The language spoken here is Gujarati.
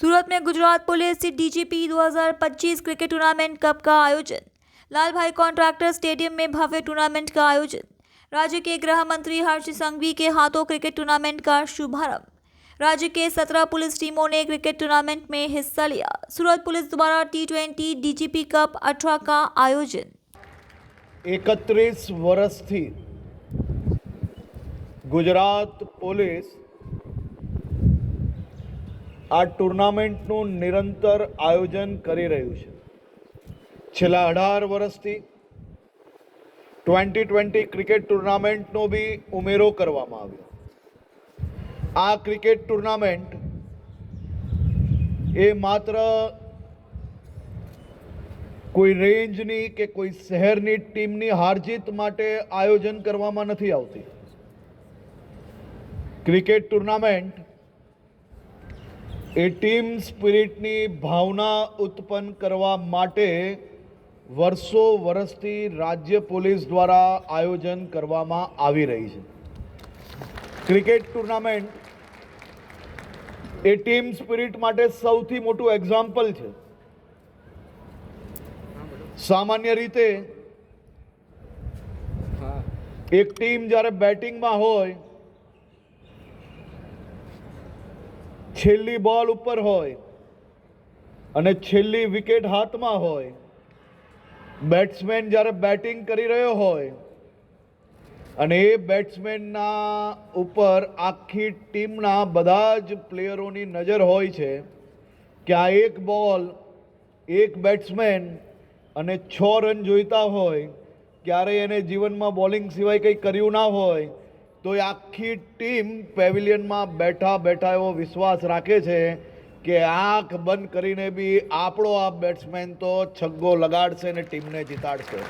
सूरत में Gujarat police DGP 2025 cricket tournament cup का आयोजन। लाल भाई कॉन्ट्रैक्टर स्टेडियम में भव्य टूर्नामेंट का आयोजन। राज्य के गृह मंत्री हर्ष संघवी के हाथों क्रिकेट टूर्नामेंट का शुभारंभ। राज्य के 17 पुलिस टीमों ने क्रिकेट टूर्नामेंट में हिस्सा लिया। सूरत पुलिस द्वारा T20 डीजीपी कप 18 का आयोजन। 31 વર્ષથી ગુજરાત પોલીસ આ ટુર્નામેન્ટનું નિરંતર આયોજન કરી રહ્યું છે। છેલ્લા 18 વર્ષથી 2020 ક્રિકેટ ટુર્નામેન્ટનો બી ઉમેરો કરવામાં આવ્યો। આ ક્રિકેટ ટુર્નામેન્ટ એ માત્ર કોઈ રેન્જની કે કોઈ શહેરની ટીમની હારજીત માટે આયોજન કરવામાં નથી આવતી। ક્રિકેટ ટુર્નામેન્ટ એ ટીમ સ્પિરિટની ભાવના ઉત્પન્ન કરવા માટે વર્ષો વર્ષથી રાજ્ય પોલીસ દ્વારા આયોજન કરવામાં આવી રહી છે। ક્રિકેટ ટુર્નામેન્ટ એ ટીમ સ્પિરિટ માટે સૌથી મોટું એક્ઝામ્પલ છે। સામાન્ય રીતે એક ટીમ જ્યારે બેટિંગમાં હોય, છેલ્લી બોલ ઉપર હોય અને છેલ્લી વિકેટ હાથમાં હોય, બેટ્સમેન જ્યારે બેટિંગ કરી રહ્યો હોય અને એ બેટ્સમેનના ઉપર આખી ટીમના બધા જ પ્લેયરોની નજર હોય છે કે આ એક બોલ, એક બેટ્સમેન અને 6 રન જોઈતા હોય, ક્યારે એને જીવનમાં બોલિંગ સિવાય કંઈ કર્યું ના હોય, તો એ આખી ટીમ પેવિલિયનમાં બેઠા બેઠા એવો વિશ્વાસ રાખે છે કે આંખ બંધ કરીને બી આપણો આ બેટ્સમેન તો છગ્ગો લગાડશે ને ટીમને જીતાડશે।